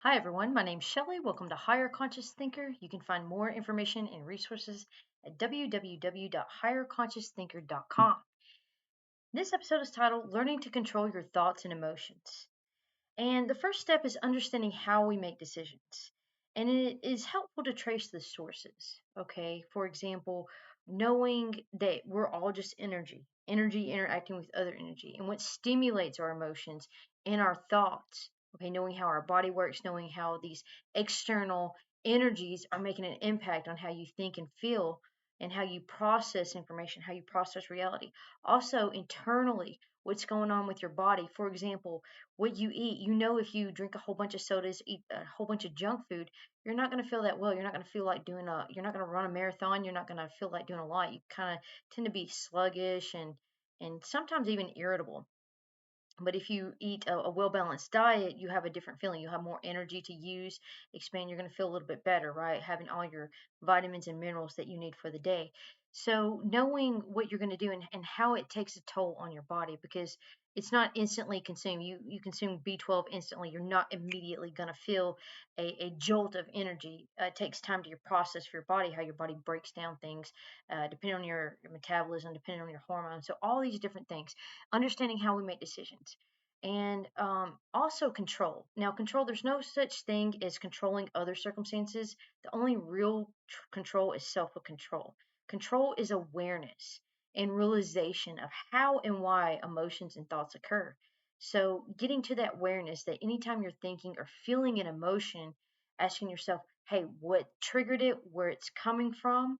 Hi everyone, my name's Shelley. Welcome to Higher Conscious Thinker. You can find more information and resources at www.higherconsciousthinker.com. This episode is titled Learning to Control Your Thoughts and Emotions. And the first step is understanding how we make decisions. And it is helpful to trace the sources. Okay, for example, knowing that we're all just energy interacting with other energy, and what stimulates our emotions and our thoughts. Okay, knowing how our body works, knowing how these external energies are making an impact on how you think and feel, and how you process information, how you process reality. Also, internally, what's going on with your body. For example, what you eat. If you drink a whole bunch of sodas, eat a whole bunch of junk food, you're not going to feel that well. You're not going to feel like you're not going to run a marathon. You're not going to feel like doing a lot. You kind of tend to be sluggish and sometimes even irritable. But if you eat a well balanced diet, you have a different feeling. You have more energy to use, expand. You're going to feel a little bit better, right? Having all your vitamins and minerals that you need for the day. So, knowing what you're going to do and how it takes a toll on your body because it's not instantly consumed. You consume B12 instantly. You're not immediately going to feel a jolt of energy. It takes time to your process for your body, how your body breaks down things, depending on your metabolism, depending on your hormones. So, all these different things understanding how we make decisions and also control. Now, control, there's no such thing as controlling other circumstances. The only real control is self control. Control is awareness and realization of how and why emotions and thoughts occur. So, getting to that awareness that anytime you're thinking or feeling an emotion, asking yourself, hey, what triggered it, where it's coming from,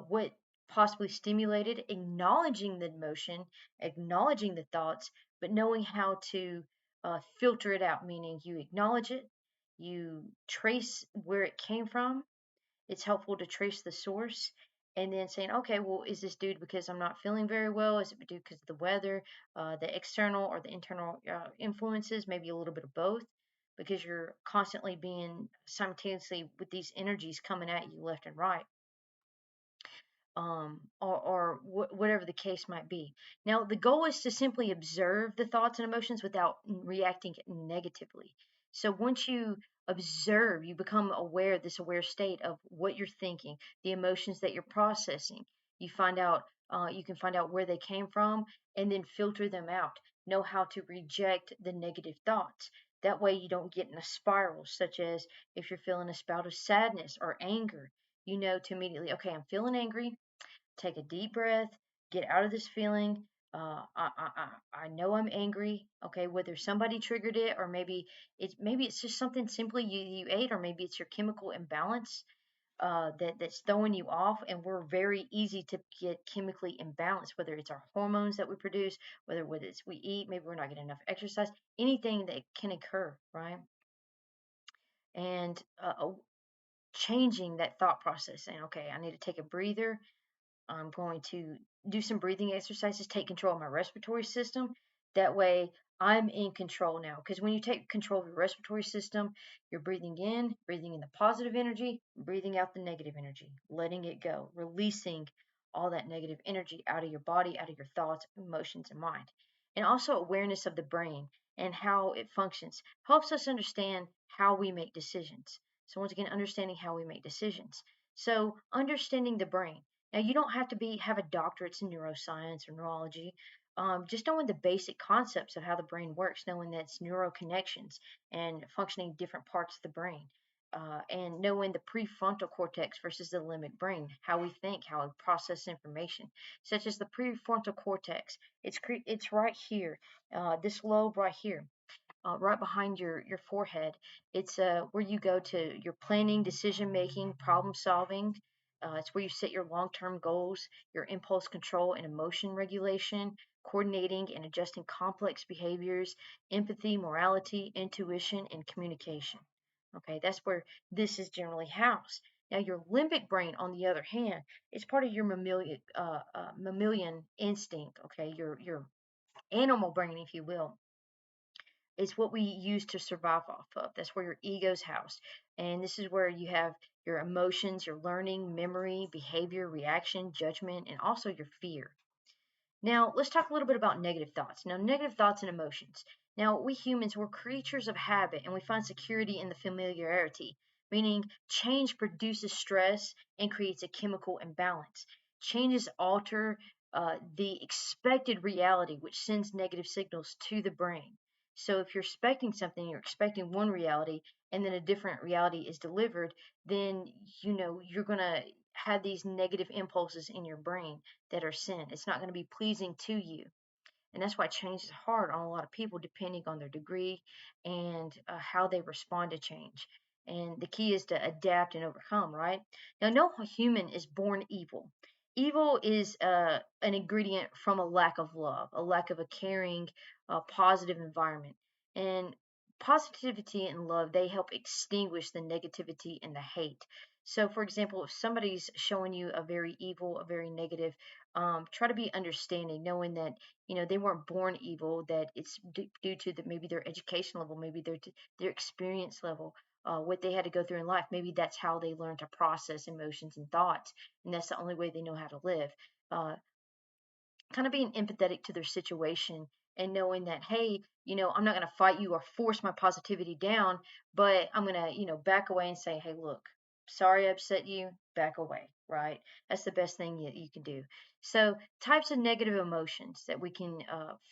what possibly stimulated, acknowledging the emotion, acknowledging the thoughts, but knowing how to filter it out, meaning you acknowledge it, you trace where it came from. It's helpful to trace the source and then saying, okay, well, is this due because I'm not feeling very well? Is it due because of the weather, the external or the internal influences? Maybe a little bit of both because you're constantly being simultaneously with these energies coming at you left and right whatever the case might be. Now, the goal is to simply observe the thoughts and emotions without reacting negatively. So once you observe, you become aware, this aware state of what you're thinking, the emotions that you're processing. You can find out where they came from and then filter them out. Know how to reject the negative thoughts. That way, you don't get in a spiral, such as if you're feeling a spout of sadness or anger, you know to immediately, okay, I'm feeling angry, take a deep breath, get out of this feeling. I know I'm angry. Okay, whether somebody triggered it or maybe it's just something simply you ate, or maybe it's your chemical imbalance that's throwing you off. And we're very easy to get chemically imbalanced, whether it's our hormones that we produce, whether it's we eat, maybe we're not getting enough exercise, anything that can occur, right? And changing that thought process, saying, okay, I need to take a breather. I'm going to do some breathing exercises, take control of my respiratory system. That way, I'm in control now. Because when you take control of your respiratory system, you're breathing in the positive energy, breathing out the negative energy, letting it go, releasing all that negative energy out of your body, out of your thoughts, emotions, and mind. And also, awareness of the brain and how it functions helps us understand how we make decisions. So, once again, understanding how we make decisions. So, understanding the brain. Now, you don't have to have a doctorate in neuroscience or neurology. Just knowing the basic concepts of how the brain works, knowing that it's neural connections and functioning different parts of the brain, and knowing the prefrontal cortex versus the limbic brain, how we think, how we process information, such as the prefrontal cortex. It's right here, this lobe right here, right behind your forehead. It's where you go to your planning, decision making, problem solving. It's where you set your long term goals, your impulse control and emotion regulation, coordinating and adjusting complex behaviors, empathy, morality, intuition, and communication. Okay, that's where this is generally housed. Now, your limbic brain, on the other hand, is part of your mammalian instinct. Okay, your animal brain, if you will, is what we use to survive off of. That's where your ego's housed. And this is where you have your emotions, your learning, memory, behavior, reaction, judgment, and also your fear. Now, let's talk a little bit about negative thoughts. Now, negative thoughts and emotions. Now, we humans, we're creatures of habit and we find security in the familiarity, meaning change produces stress and creates a chemical imbalance. Changes alter the expected reality, which sends negative signals to the brain. So, if you're expecting something, you're expecting one reality, and then a different reality is delivered, then you're going to have these negative impulses in your brain that are sent. It's not going to be pleasing to you. And that's why change is hard on a lot of people depending on their degree and how they respond to change. And the key is to adapt and overcome, right? Now, no human is born evil. Evil is an ingredient from a lack of love, a lack of a caring, positive environment. And positivity and love, they help extinguish the negativity and the hate. So, for example, if somebody's showing you a very evil, a very negative, try to be understanding, knowing that they weren't born evil, that it's due to maybe their education level, maybe their experience level, what they had to go through in life. Maybe that's how they learn to process emotions and thoughts, and that's the only way they know how to live. uh, Kind of being empathetic to their situation and knowing that, hey, I'm not going to fight you or force my positivity down, but I'm going to, back away and say, hey, look, sorry I upset you, back away, right? That's the best thing you can do. So, types of negative emotions that we can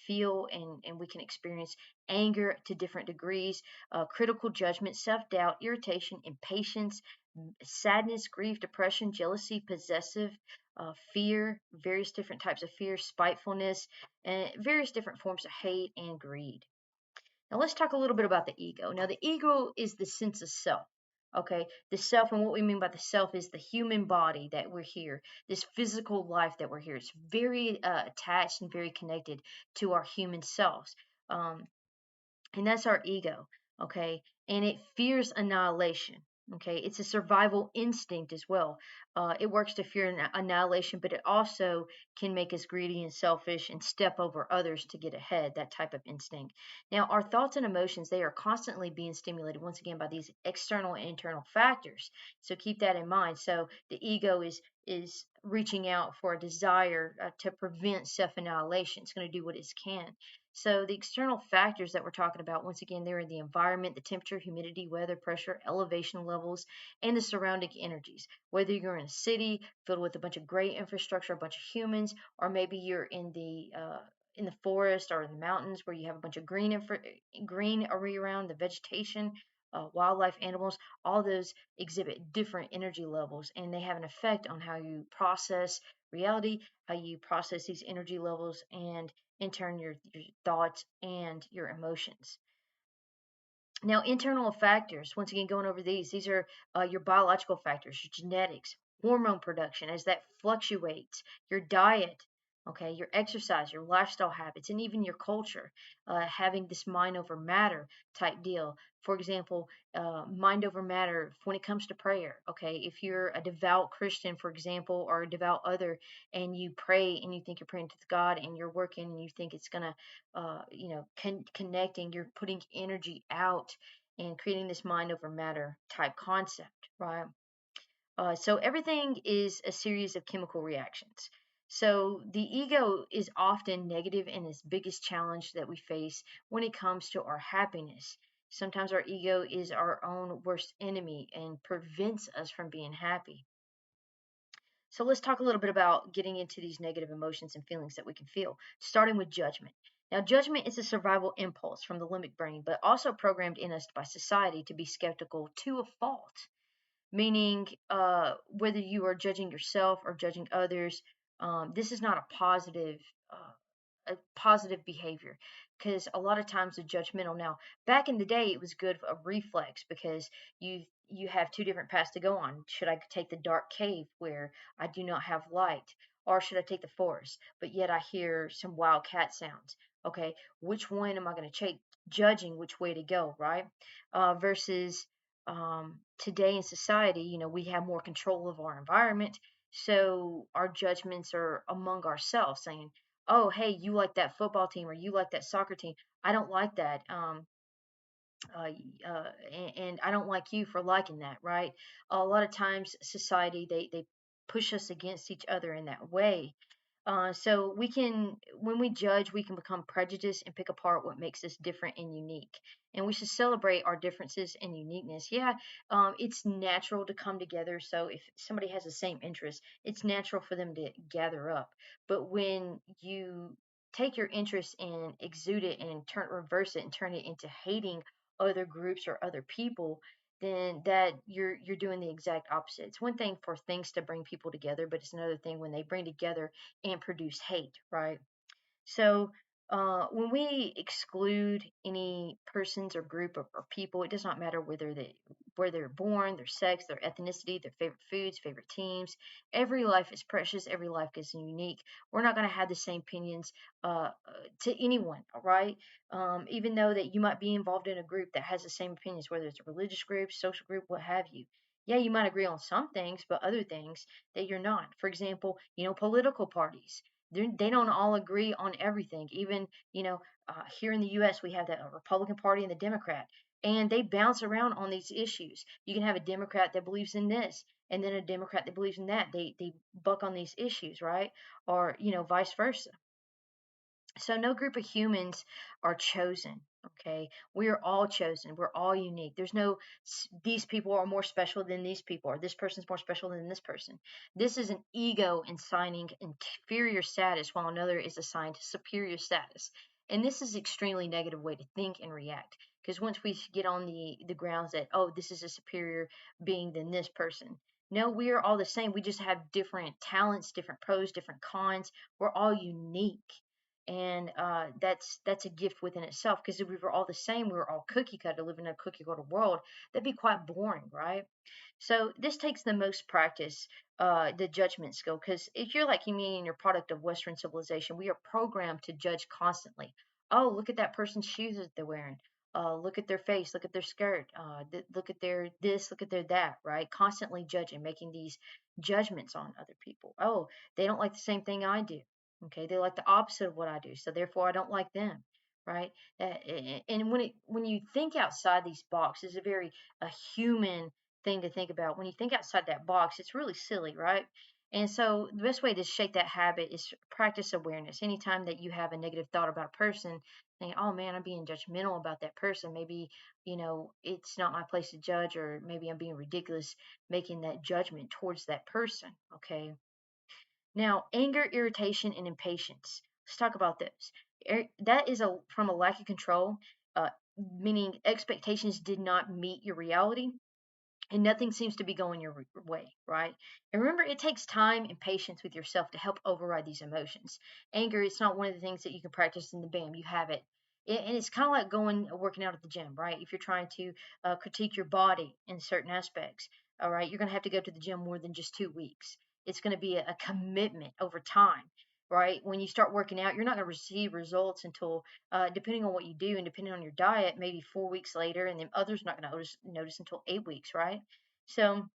feel and we can experience: anger to different degrees, critical judgment, self doubt, irritation, impatience, sadness, grief, depression, jealousy, possessive, fear, various different types of fear, spitefulness, and various different forms of hate and greed. Now, let's talk a little bit about the ego. Now, the ego is the sense of self. Okay, the self, and what we mean by the self is the human body that we're here, this physical life that we're here. It's very attached and very connected to our human selves. And that's our ego. Okay, and it fears annihilation. Okay, it's a survival instinct as well. It works to fear annihilation, but it also can make us greedy and selfish and step over others to get ahead, that type of instinct. Now, our thoughts and emotions, they are constantly being stimulated once again by these external and internal factors, so keep that in mind. So the ego is reaching out for a desire to prevent self annihilation. It's going to do what it can. So the external factors that we're talking about, once again, they're in the environment, the temperature, humidity, weather, pressure, elevation levels, and the surrounding energies. Whether you're in a city filled with a bunch of great infrastructure, a bunch of humans, or maybe you're in the forest or in the mountains where you have a bunch of greenery around, the vegetation, wildlife, animals, all those exhibit different energy levels, and they have an effect on how you process reality, how you process these energy levels, and in turn your thoughts and your emotions. Now, internal factors, once again, going over these are your biological factors, your genetics, hormone production as that fluctuates, your diet, okay, your exercise, your lifestyle habits, and even your culture, having this mind over matter type deal. For example, mind over matter when it comes to prayer, okay, if you're a devout Christian, for example, or a devout other, and you pray and you think you're praying to God and you're working and you think it's going to connecting, you're putting energy out and creating this mind over matter type concept, right? So everything is a series of chemical reactions. So the ego is often negative and its biggest challenge that we face when it comes to our happiness. Sometimes our ego is our own worst enemy and prevents us from being happy. So let's talk a little bit about getting into these negative emotions and feelings that we can feel, starting with judgment. Now, judgment is a survival impulse from the limbic brain, but also programmed in us by society to be skeptical to a fault, meaning whether you are judging yourself or judging others, this is not a positive behavior, because a lot of times the judgmental. Now, back in the day, it was good a reflex because you have two different paths to go on. Should I take the dark cave where I do not have light, or should I take the forest but yet I hear some wild cat sounds? Okay, which one am I going to take? Judging which way to go, right? Versus today in society, we have more control of our environment, so our judgments are among ourselves, saying, oh, hey, you like that football team or you like that soccer team. I don't like that. Uh, and I don't like you for liking that, right? A lot of times, society they push us against each other in that way. So when we judge, we can become prejudiced and pick apart what makes us different and unique. And we should celebrate our differences and uniqueness. Yeah, it's natural to come together. So if somebody has the same interest, it's natural for them to gather up. But when you take your interest and exude it and reverse it and turn it into hating other groups or other people, then that you're doing the exact opposite. It's one thing for things to bring people together, but it's another thing when they bring together and produce hate, right? So when we exclude any persons or group or people, it does not matter where they're born, their sex, their ethnicity, their favorite foods, favorite teams. Every life is precious. Every life is unique. We're not going to have the same opinions to anyone, all right? Even though that you might be involved in a group that has the same opinions, whether it's a religious group, social group, what have you. Yeah, you might agree on some things, but other things that you're not. For example, political parties, they don't all agree on everything. Even, here in the US, we have the Republican Party and the Democrat, and they bounce around on these issues. You can have a Democrat that believes in this, and then a Democrat that believes in that. They buck on these issues, right? Or, vice versa. So no group of humans are chosen. Okay, we are all chosen. We're all unique. There's no these people are more special than these people, or this person's more special than this person. This is an ego assigning inferior status while another is assigned superior status. And this is extremely negative way to think and react. Because once we get on the grounds that, oh, this is a superior being than this person. No, we are all the same. We just have different talents, different pros, different cons. We're all unique, and that's a gift within itself. Because if we were all the same, we were all cookie cutter, living in a cookie cutter world, that'd be quite boring, right? So this takes the most practice, the judgment skill. Because if you're like me and you're product of Western civilization, we are programmed to judge constantly. Oh, look at that person's shoes that they're wearing. Look at their face, look at their skirt, look at their this, look at their that, right? Constantly judging, making these judgments on other people. Oh, they don't like the same thing I do. Okay, they like the opposite of what I do, so therefore I don't like them, right? And when you think outside these boxes, it's a very a human thing to think about. When you think outside that box, it's really silly, right? And so the best way to shake that habit is practice awareness. Anytime that you have a negative thought about a person, think, oh man, I'm being judgmental about that person. Maybe, it's not my place to judge, or maybe I'm being ridiculous making that judgment towards that person. Okay. Now, anger, irritation, and impatience. Let's talk about those. That is from a lack of control, uh, meaning expectations did not meet your reality, and nothing seems to be going your way, right? And remember, it takes time and patience with yourself to help override these emotions. Anger, it's not one of the things that you can practice in the bam, you have it. And it's kind of like working out at the gym, right? If you're trying to critique your body in certain aspects, all right, you're going to have to go to the gym more than just 2 weeks. It's going to be a commitment over time, right? When you start working out, you're not going to receive results until, depending on what you do and depending on your diet, maybe 4 weeks later, and then others not going to notice until 8 weeks, right? So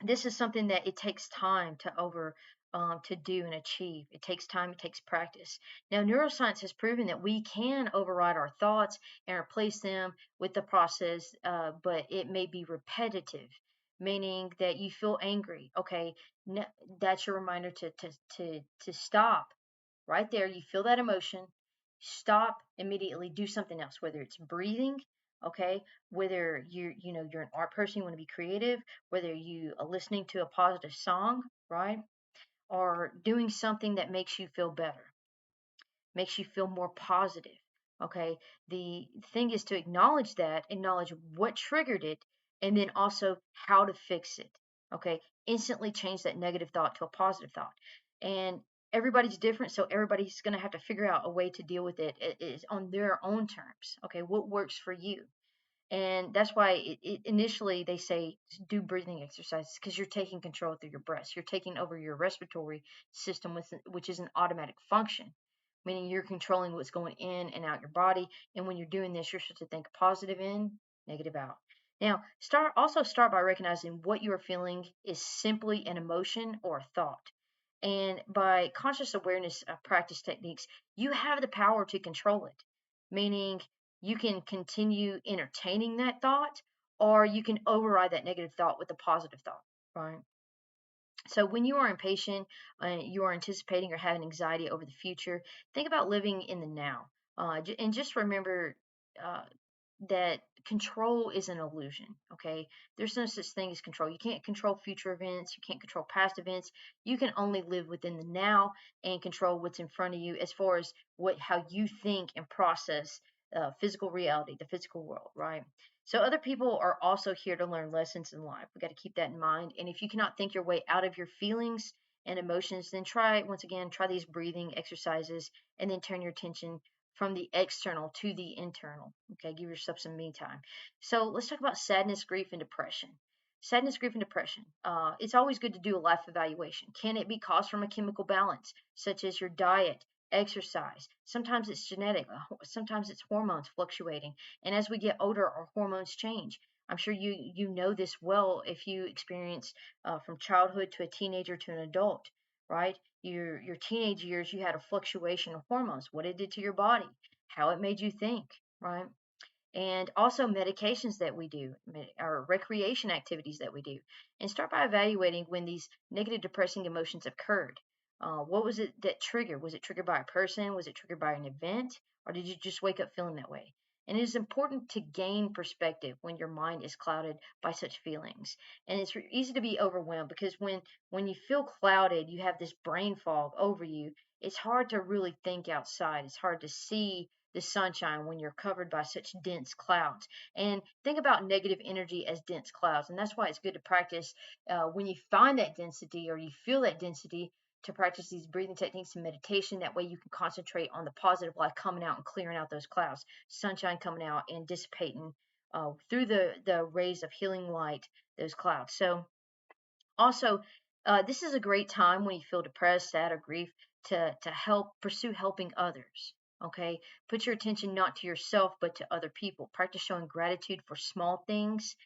this is something that it takes time to do and achieve. It takes time, it takes practice. Now, neuroscience has proven that we can override our thoughts and replace them with the process, but it may be repetitive, meaning that you feel angry. Okay, that's your reminder to stop right there. You feel that emotion, stop immediately, do something else, whether it's breathing, okay, whether you're an art person, you want to be creative, whether you are listening to a positive song, right, or doing something that makes you feel better, makes you feel more positive. Okay. The thing is to acknowledge what triggered it, and then also how to fix it. Okay. Instantly change that negative thought to a positive thought. And everybody's different, so everybody's going to have to figure out a way to deal with it is on their own terms. Okay. What works for you? And that's why initially they say do breathing exercises, because you're taking control through your breaths. You're taking over your respiratory system, which is an automatic function, meaning you're controlling what's going in and out your body. And when you're doing this, you're supposed to think positive in, negative out. Now, start by recognizing what you are feeling is simply an emotion or a thought. And by conscious awareness practice techniques, you have the power to control it, meaning you can continue entertaining that thought, or you can override that negative thought with a positive thought, right? So when you are impatient, you are anticipating or having anxiety over the future, think about living in the now. And just remember uh, that control is an illusion. Okay, there's no such thing as control. You can't control future events, you can't control past events. You can only live within the now and control what's in front of you as far as what how you think and process physical reality, the physical world, right? So other people are also here to learn lessons in life. We got to keep that in mind. And if you cannot think your way out of your feelings and emotions, then try once again, try these breathing exercises and then turn your attention from the external to the internal. Okay, give yourself some me time. So let's talk about sadness, grief, and depression. Sadness, grief, and depression. It's always good to do a life evaluation. Can it be caused from a chemical balance, such as your diet, exercise? Sometimes it's genetic, sometimes it's hormones fluctuating. And as we get older, our hormones change. I'm sure you know this well if you experience from childhood to a teenager to an adult, right? Your teenage years, you had a fluctuation of hormones, what it did to your body, how it made you think, right? And also medications that we do, or recreation activities that we do, and start by evaluating when these negative, depressing emotions occurred. What was it that triggered? Was it triggered by a person? Was it triggered by an event? Or did you just wake up feeling that way? And it is important to gain perspective when your mind is clouded by such feelings. And it's easy to be overwhelmed because when you feel clouded, you have this brain fog over you. It's hard to really think outside. It's hard to see the sunshine when you're covered by such dense clouds. And think about negative energy as dense clouds. And that's why it's good to practice when you find that density or you feel that density to practice these breathing techniques and meditation. That way you can concentrate on the positive light coming out and clearing out those clouds, sunshine coming out and dissipating through the rays of healing light, those clouds. So also, this is a great time when you feel depressed, sad, or grief to help pursue helping others. Okay, put your attention not to yourself but to other people. Practice showing gratitude for small things,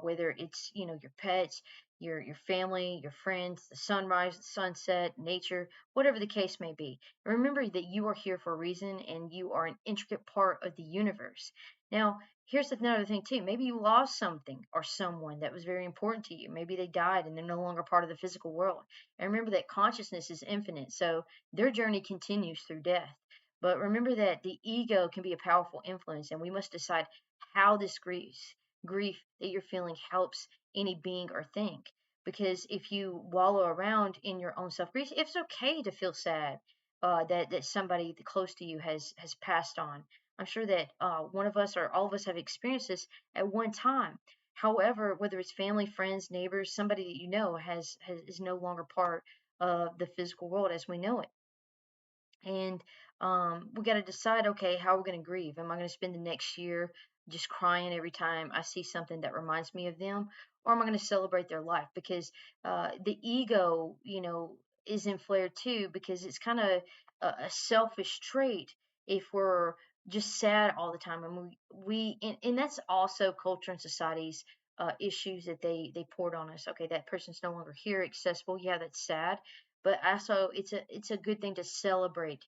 whether it's your pets, your family, your friends, the sunrise, the sunset, nature, whatever the case may be. Remember that you are here for a reason and you are an intricate part of the universe. Now, here's another thing too. Maybe you lost something or someone that was very important to you. Maybe they died and they're no longer part of the physical world. And remember that consciousness is infinite, so their journey continues through death. But remember that the ego can be a powerful influence, and we must decide how this grief that you're feeling helps any being or thing. Because if you wallow around in your own self grief, it's okay to feel sad that somebody close to you has passed on. I'm sure that one of us or all of us have experienced this at one time. However, whether it's family, friends, neighbors, somebody that you know has is no longer part of the physical world as we know it. And we got to decide, okay, how we're going to grieve. Am I going to spend the next year just crying every time I see something that reminds me of them? Or am I going to celebrate their life? Because the ego, is inflared too, because it's kind of a selfish trait if we're just sad all the time. And and that's also culture and society's issues that they poured on us. Okay, that person's no longer here, accessible. Yeah, that's sad, but also it's a good thing to celebrate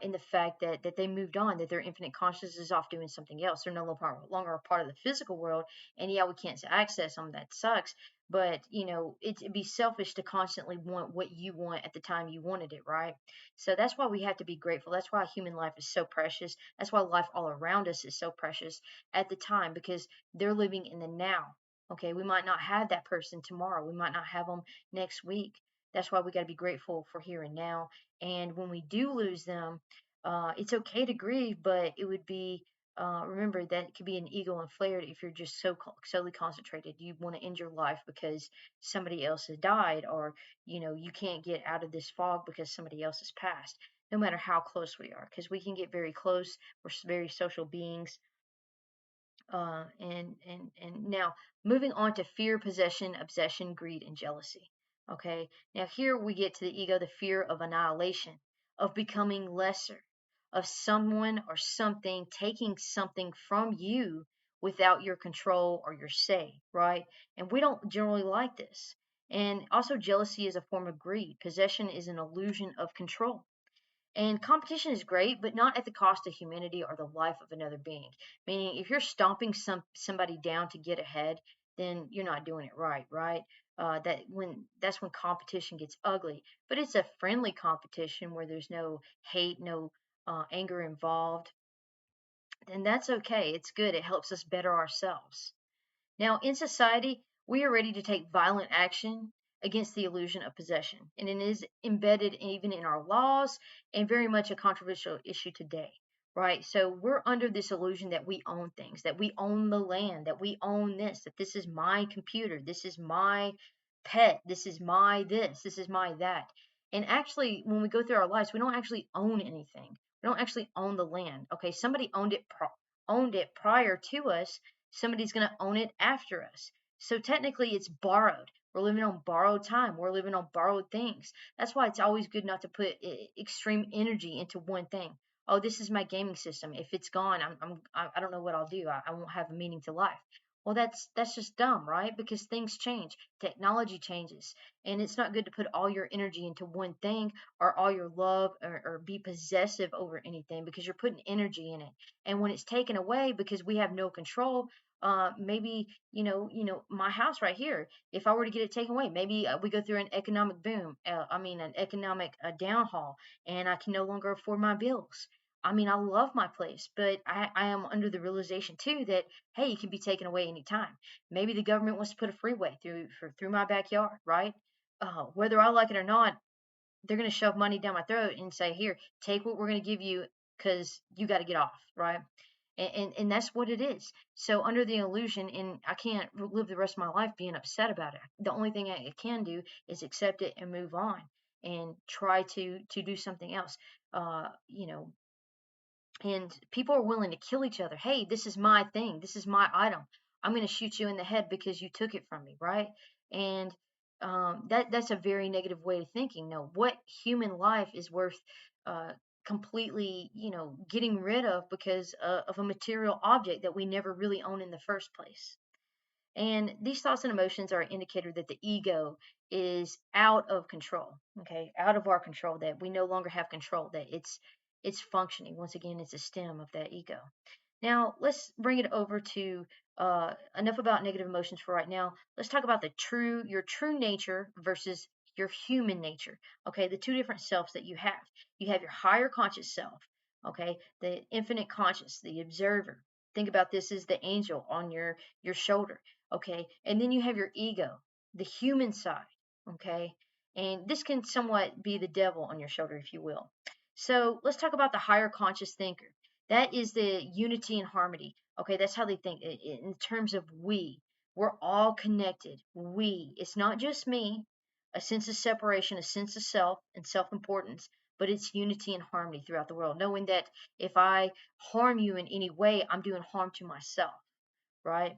in the fact that they moved on, that their infinite consciousness is off doing something else. They're no longer a part of the physical world, and yeah, we can't access them. That sucks. But it'd be selfish to constantly want what you want at the time you wanted it, right? So that's why we have to be grateful. That's why human life is so precious. That's why life all around us is so precious at the time, because they're living in the now. Okay, we might not have that person tomorrow. We might not have them next week. That's why we got to be grateful for here and now. And when we do lose them, it's okay to grieve, but it would be remember that it could be an ego inflated if you're just solely concentrated. You want to end your life because somebody else has died, or you can't get out of this fog because somebody else has passed. No matter how close we are, because we can get very close. We're very social beings, and now moving on to fear, possession, obsession, greed, and jealousy. Okay, now here we get to the ego, the fear of annihilation, of becoming lesser, of someone or something taking something from you without your control or your say, right? And we don't generally like this. And also, jealousy is a form of greed. Possession is an illusion of control. And competition is great, but not at the cost of humanity or the life of another being. Meaning, if you're stomping somebody down to get ahead, then you're not doing it right, right? That's when competition gets ugly. But it's a friendly competition where there's no hate, no anger involved, and that's okay. It's good. It helps us better ourselves. Now, in society, we are ready to take violent action against the illusion of possession, and it is embedded even in our laws and very much a controversial issue today, right? So we're under this illusion that we own things, that we own the land, that we own this, that this is my computer, this is my pet, this is my that. And actually, when we go through our lives, we don't actually own anything. We don't actually own the land. Okay, somebody owned it prior to us. Somebody's going to own it after us. So technically, it's borrowed. We're living on borrowed time. We're living on borrowed things. That's why it's always good not to put extreme energy into one thing. Oh, this is my gaming system. If it's gone, I don't know what I'll do. I won't have a meaning to life. Well, that's just dumb, right? Because things change, technology changes, and it's not good to put all your energy into one thing or all your love or be possessive over anything because you're putting energy in it. And when it's taken away because we have no control, maybe my house right here, if I were to get it taken away, maybe we go through an economic boom, an economic downhaul, and I can no longer afford my bills. I mean, I love my place, but I am under the realization too that hey, it can be taken away anytime. Maybe the government wants to put a freeway through my backyard, right? Whether I like it or not, they're going to shove money down my throat and say, here, take what we're going to give you because you got to get off, right? And that's what it is. So under the illusion, and I can't live the rest of my life being upset about it. The only thing I can do is accept it and move on and try to do something else. Uh, you know, and people are willing to kill each other. Hey, this is my thing. This is my item. I'm going to shoot you in the head because you took it from me, right? And that's a very negative way of thinking. No, what human life is worth uh, completely, getting rid of because of a material object that we never really own in the first place? And these thoughts and emotions are an indicator that the ego is out of control, okay, out of our control, that we no longer have control, that it's functioning. Once again, it's a stem of that ego. Now, let's bring it over to enough about negative emotions for right now. Let's talk about your true nature versus your human nature. Okay, the two different selves that you have. You have your higher conscious self, okay, the infinite conscious, the observer. Think about this as the angel on your shoulder, okay, and then you have your ego, the human side, okay, and this can somewhat be the devil on your shoulder, if you will. So let's talk about the higher conscious thinker. That is the unity and harmony. Okay, that's how they think in terms of we. We're all connected. We. It's not just me, a sense of separation, a sense of self and self importance, but it's unity and harmony throughout the world. Knowing that if I harm you in any way, I'm doing harm to myself, right?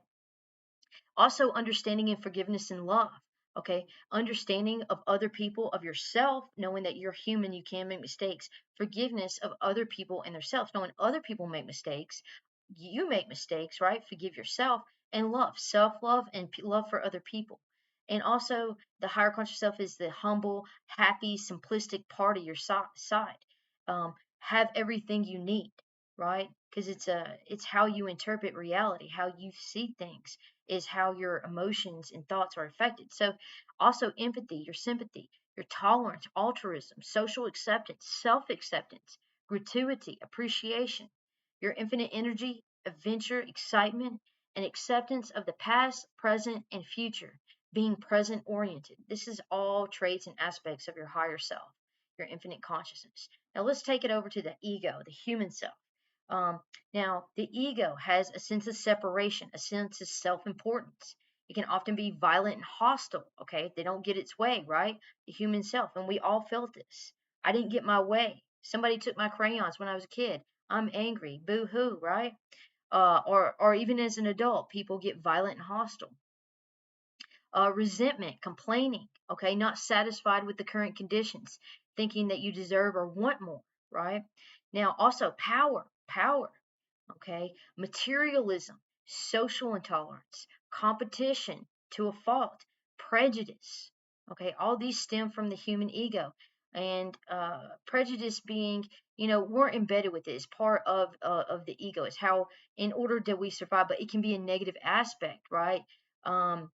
Also, understanding and forgiveness and love. Okay, understanding of other people, of yourself, knowing that you're human, you can make mistakes. Forgiveness of other people and themselves, knowing other people make mistakes, you make mistakes, right? Forgive yourself, and love, self love, and love for other people. And also, the higher conscious self is the humble, happy, simplistic part of your side. Have everything you need, right? Because it's how you interpret reality, how you see things is how your emotions and thoughts are affected. So, also empathy, your sympathy, your tolerance, altruism, social acceptance, self acceptance, gratuity, appreciation, your infinite energy, adventure, excitement, and acceptance of the past, present, and future, being present oriented. This is all traits and aspects of your higher self, your infinite consciousness. Now, let's take it over to the ego, the human self. Um, Now, the ego has a sense of separation, a sense of self importance. It can often be violent and hostile, okay? They don't get its way, right? The human self, and we all felt this. I didn't get my way. Somebody took my crayons when I was a kid. I'm angry, boo hoo, right? Or even as an adult, people get violent and hostile. Resentment, complaining, okay, not satisfied with the current conditions, thinking that you deserve or want more, right? Now, also power, okay, materialism, social intolerance, competition to a fault, prejudice, okay, all these stem from the human ego. And prejudice being, we're embedded with it. It's part of the ego. It's how, in order that we survive, but it can be a negative aspect, right? Um,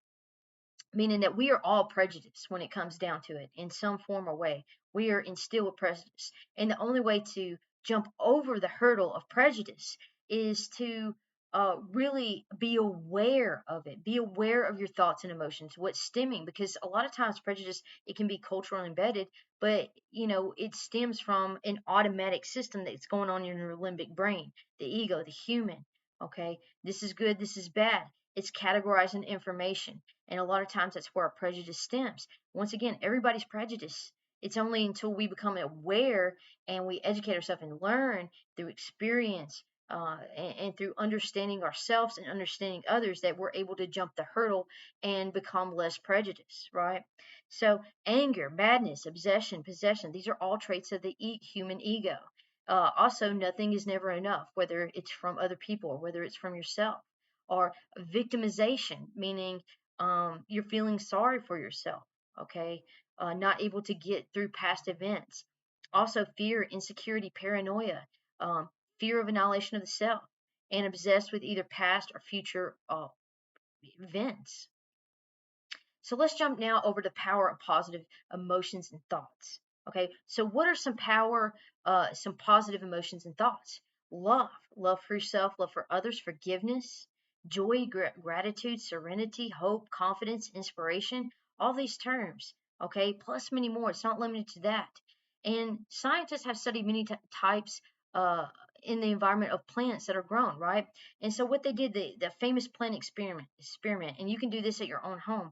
meaning that we are all prejudiced when it comes down to it in some form or way. We are instilled with prejudice. And the only way to jump over the hurdle of prejudice is to really be aware of it, be aware of your thoughts and emotions, what's stemming, because a lot of times prejudice, it can be cultural embedded, but it stems from an automatic system that's going on in your limbic brain, the ego, the human. Okay, this is good, this is bad. It's categorizing information, and a lot of times that's where our prejudice stems. Once again, everybody's prejudiced. It's only until we become aware and we educate ourselves and learn through experience, and through understanding ourselves and understanding others, that we're able to jump the hurdle and become less prejudiced, right? So, anger, madness, obsession, possession, these are all traits of the human ego. Also, nothing is never enough, whether it's from other people or whether it's from yourself. Or victimization, meaning you're feeling sorry for yourself, okay? Not able to get through past events. Also, fear, insecurity, paranoia, um, fear of annihilation of the self, and obsessed with either past or future events. So let's jump now over to power of positive emotions and thoughts. Okay, so what are some positive emotions and thoughts? Love for yourself, love for others, forgiveness, joy, gratitude, serenity, hope, confidence, inspiration, all these terms. Okay, plus many more. It's not limited to that. And scientists have studied many types uh, in the environment of plants that are grown, right? And so what they did, the famous plant experiment, and you can do this at your own home.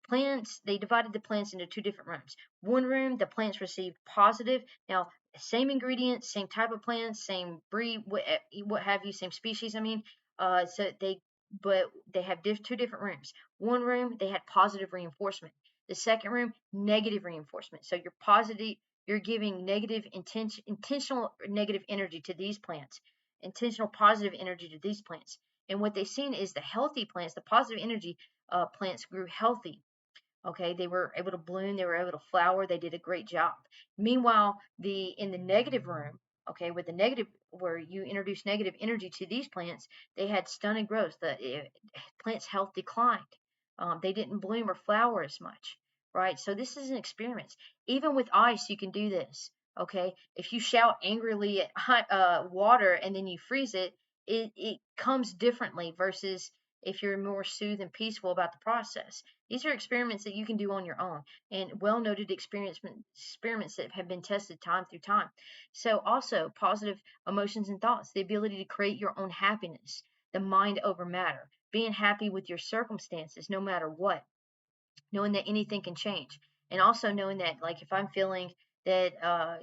Plants, they divided the plants into two different rooms. One room, the plants received positive. Now, same ingredients, same type of plants, same breed, what have you, same species. I mean, but they have two different rooms. One room, they had positive reinforcement. The second room, negative reinforcement. So you're giving intentional negative energy to these plants, intentional positive energy to these plants. And what they've seen is the healthy plants, the positive energy plants grew healthy. Okay, they were able to bloom, they were able to flower, they did a great job. Meanwhile, the in the negative room, okay, with the negative, where you introduce negative energy to these plants, they had stunted growth. The plants' health declined. They didn't bloom or flower as much, right? So this is an experiment. Even with ice, you can do this. Okay, if you shout angrily at hot water and then you freeze it, it comes differently versus if you're more soothed and peaceful about the process. These are experiments that you can do on your own, and well noted experiments that have been tested time through time. So, also positive emotions and thoughts, the ability to create your own happiness, the mind over matter, being happy with your circumstances no matter what, knowing that anything can change, and also knowing that, like, if I'm feeling that a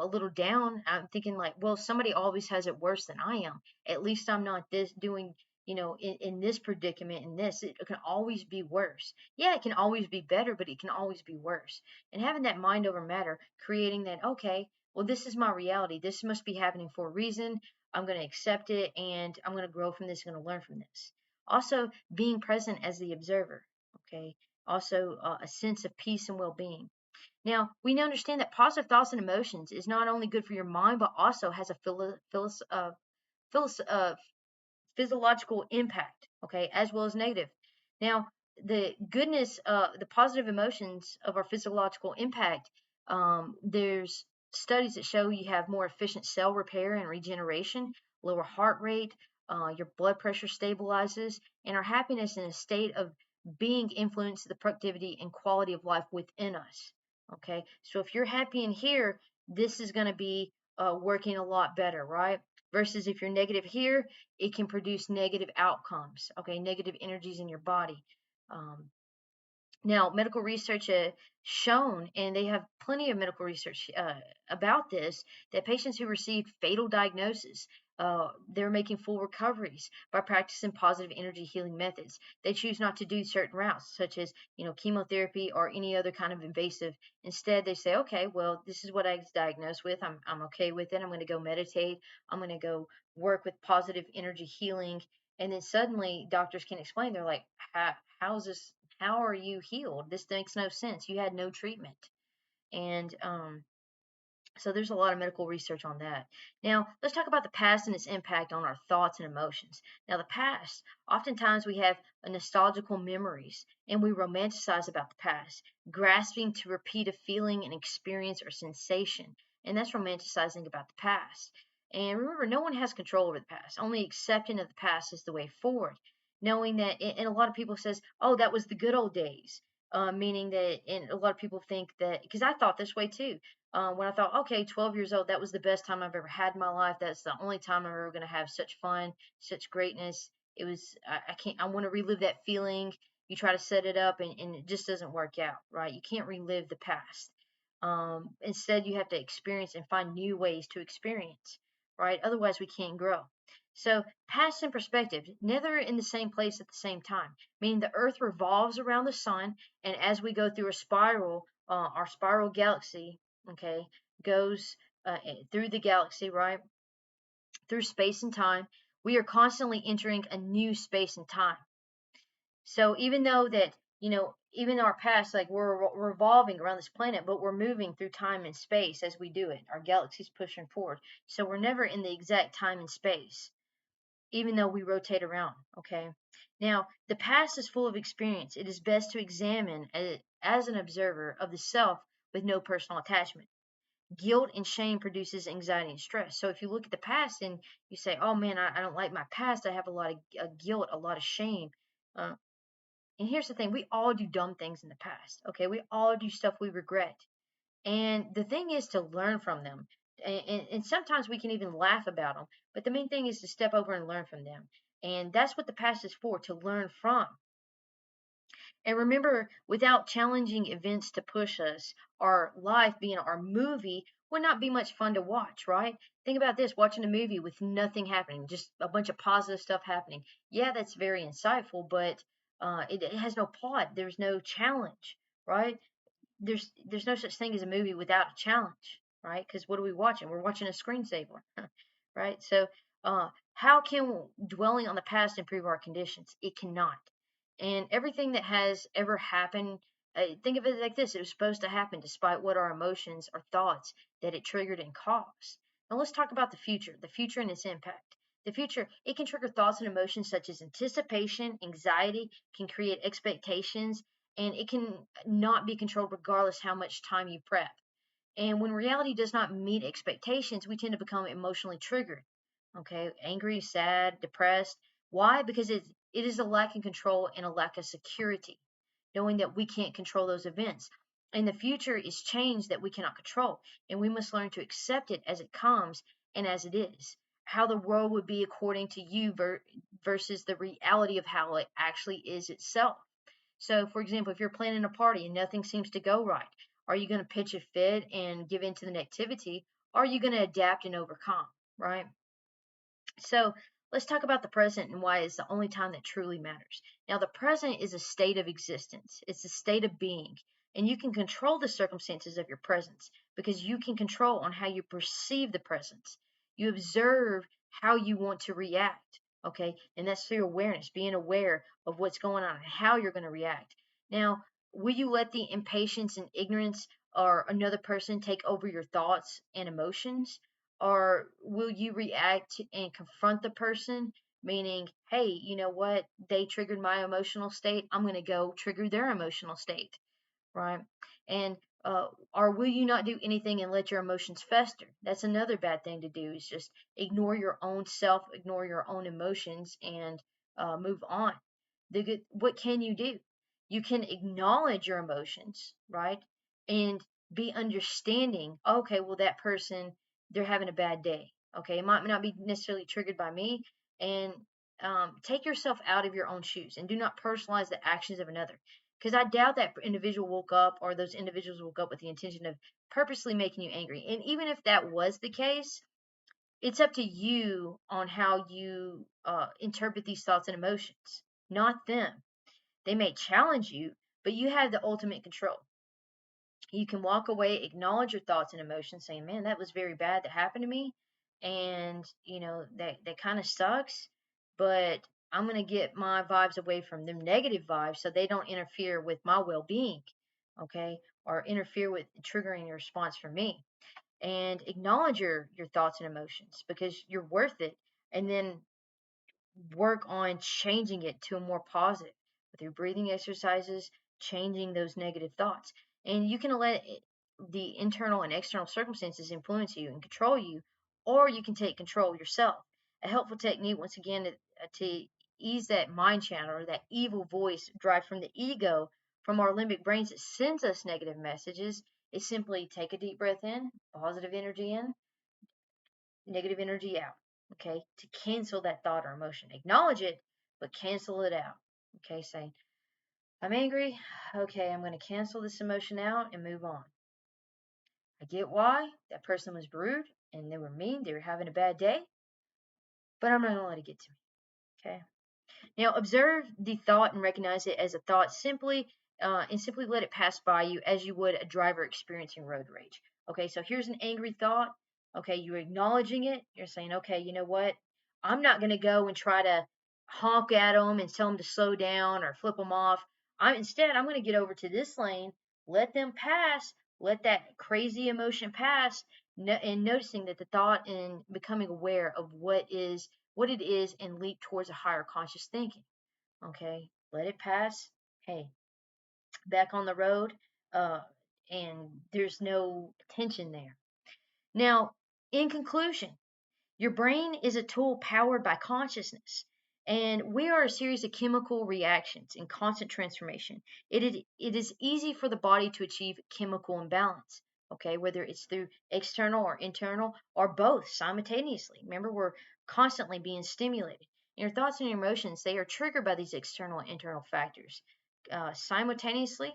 little down, I'm thinking like, well, somebody always has it worse than I am. At least I'm not this doing, in this predicament. In this, it can always be worse. Yeah, it can always be better, but it can always be worse. And having that mind over matter, creating that, okay, well, this is my reality, this must be happening for a reason. I'm going to accept it, and I'm going to grow from this, I'm going to learn from this. Also, being present as the observer. Okay, also a sense of peace and well-being. Now, we understand that positive thoughts and emotions is not only good for your mind, but also has a philos- uh, physiological impact, okay, as well as negative. Now, the positive emotions of our physiological impact, there's studies that show you have more efficient cell repair and regeneration, lower heart rate, your blood pressure stabilizes, and our happiness in a state of being influences the productivity and quality of life within us. Okay, so if you're happy in here, this is going to be working a lot better, right? Versus if you're negative here, it can produce negative outcomes, okay, negative energies in your body. Um, Now, medical research shown, and they have plenty of medical research about this, that patients who received fatal diagnosis, they're making full recoveries by practicing positive energy healing methods. They choose not to do certain routes, such as chemotherapy or any other kind of invasive. Instead, they say, okay, well, this is what I was diagnosed with. I'm okay with it. I'm going to go meditate. I'm going to go work with positive energy healing. And then suddenly, doctors can explain. They're like, how's this? How are you healed? This makes no sense. You had no treatment. And So there's a lot of medical research on that. Now, let's talk about the past and its impact on our thoughts and emotions. Now, the past, oftentimes we have a nostalgical memories and we romanticize about the past, grasping to repeat a feeling, an experience, or sensation. And that's romanticizing about the past. And remember, no one has control over the past. Only accepting of the past is the way forward. Knowing that, and a lot of people says, "Oh, that was the good old days," meaning that, and a lot of people think that, because I thought this way too, when I thought, okay, 12 years old, that was the best time I've ever had in my life. That's the only time I'm ever going to have such fun, such greatness. It was, I can't, I want to relive that feeling. You try to set it up and it just doesn't work out, right? You can't relive the past. Instead, you have to experience and find new ways to experience, right? Otherwise, we can't grow. So, past and perspective, never in the same place at the same time, meaning the earth revolves around the sun, and as we go through a spiral, our spiral galaxy, okay, goes through the galaxy, right? Through space and time. We are constantly entering a new space and time. So even though that, even our past, like we're revolving around this planet, but we're moving through time and space as we do it. Our galaxy's pushing forward. So we're never in the exact time and space, even though we rotate around, okay? Now, the past is full of experience. It is best to examine it as an observer of the self with no personal attachment. Guilt and shame produces anxiety and stress. So if you look at the past and you say, "Oh man, I don't like my past. I have a lot of guilt, a lot of shame." Uh, and here's the thing: we all do dumb things in the past. Okay, we all do stuff we regret. And the thing is to learn from them. And sometimes we can even laugh about them. But the main thing is to step over and learn from them. And that's what the past is for, to learn from. And remember, without challenging events to push us, our life being our movie would not be much fun to watch, right? Think about this, watching a movie with nothing happening, just a bunch of positive stuff happening. Yeah, that's very insightful, but it has no plot. There's no challenge, right? There's no such thing as a movie without a challenge, right? Because what are we watching? We're watching a screensaver, right? So, how can dwelling on the past improve our conditions? It cannot. And everything that has ever happened, think of it like this: it was supposed to happen despite what our emotions or thoughts that it triggered and caused. Now let's talk about the future and its impact. The future, it can trigger thoughts and emotions such as anticipation, anxiety, can create expectations, and it can not be controlled regardless how much time you prep. And when reality does not meet expectations, we tend to become emotionally triggered. Okay, angry, sad, depressed. Why? Because it is a lack of control and a lack of security, knowing that we can't control those events. And the future is change that we cannot control, and we must learn to accept it as it comes and as it is. How the world would be according to you versus the reality of how it actually is itself. So, for example, if you're planning a party and nothing seems to go right, are you going to pitch a fit and give in to the negativity? Or are you going to adapt and overcome, right? So, let's talk about the present and why it's the only time that truly matters. Now, the present is a state of existence, it's a state of being. And you can control the circumstances of your presence because you can control on how you perceive the presence. You observe how you want to react, okay? And that's through awareness, being aware of what's going on and how you're going to react. Now, will you let the impatience and ignorance or another person take over your thoughts and emotions? Or will you react and confront the person, meaning, hey, you know what? They triggered my emotional state. I'm going to go trigger their emotional state, right? And or will you not do anything and let your emotions fester? That's another bad thing to do, is just ignore your own self, ignore your own emotions, and move on. What can you do? You can acknowledge your emotions, right? And be understanding. Okay, well, that person, they're having a bad day. Okay, it might not be necessarily triggered by me. And take yourself out of your own shoes and do not personalize the actions of another. Because I doubt that individual woke up, or those individuals woke up with the intention of purposely making you angry. And even if that was the case, it's up to you on how you interpret these thoughts and emotions, not them. They may challenge you, but you have the ultimate control. You can walk away, acknowledge your thoughts and emotions, saying, "Man, that was very bad that happened to me, and that kind of sucks, but I'm gonna get my vibes away from them negative vibes so they don't interfere with my well-being, okay, or interfere with triggering a response for me." and acknowledge your thoughts and emotions because you're worth it. And then work on changing it to a more positive through breathing exercises, changing those negative thoughts. And you can let the internal and external circumstances influence you and control you, or you can take control yourself. A helpful technique, once again, to ease that mind channel or that evil voice derived from the ego, from our limbic brains that sends us negative messages, is simply take a deep breath in, positive energy in, negative energy out. Okay, to cancel that thought or emotion. Acknowledge it, but cancel it out. Okay, saying, I'm angry. Okay, I'm going to cancel this emotion out and move on. I get why that person was rude and they were mean, they were having a bad day, but I'm not going to let it get to me. Okay. Now, observe the thought and recognize it as a thought and simply let it pass by you as you would a driver experiencing road rage. Okay, so here's an angry thought. Okay, you're acknowledging it. You're saying, okay, you know what? I'm not going to go and try to honk at them and tell them to slow down or flip them off. I'm going to get over to this lane, let them pass, let that crazy emotion pass, and noticing that the thought and becoming aware of what it is and leap towards a higher conscious thinking. Okay, let it pass. Hey, back on the road, uh, and there's no tension there. Now, in conclusion, your brain is a tool powered by consciousness, and we are a series of chemical reactions in constant transformation. It is easy for the body to achieve chemical imbalance, okay, whether it's through external or internal or both simultaneously. Remember, we're constantly being stimulated. And your thoughts and your emotions, they are triggered by these external and internal factors simultaneously,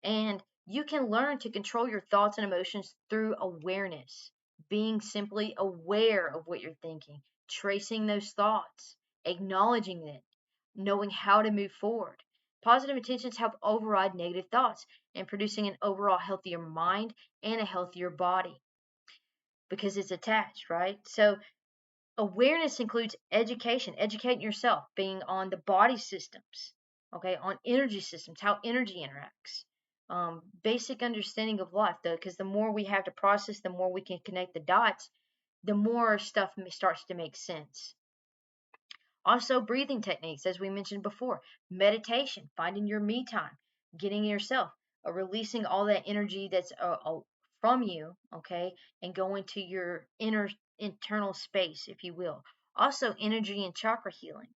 and you can learn to control your thoughts and emotions through awareness, being simply aware of what you're thinking, tracing those thoughts, acknowledging it, knowing how to move forward. Positive intentions help override negative thoughts and producing an overall healthier mind and a healthier body because it's attached, right? So awareness includes education, educating yourself, being on the body systems, okay, on energy systems, how energy interacts, basic understanding of life, though, because the more we have to process, the more we can connect the dots, the more stuff starts to make sense. Also, breathing techniques, as we mentioned before, meditation, finding your me time, getting yourself, releasing all that energy that's from you, okay, and going to your internal space, if you will. Also, energy and chakra healing,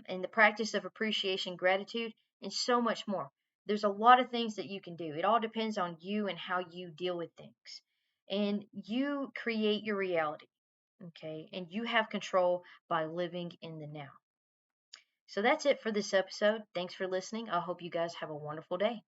and the practice of appreciation, gratitude, and so much more. There's a lot of things that you can do. It all depends on you and how you deal with things. And you create your reality, okay? And you have control by living in the now. So that's it for this episode. Thanks for listening. I hope you guys have a wonderful day.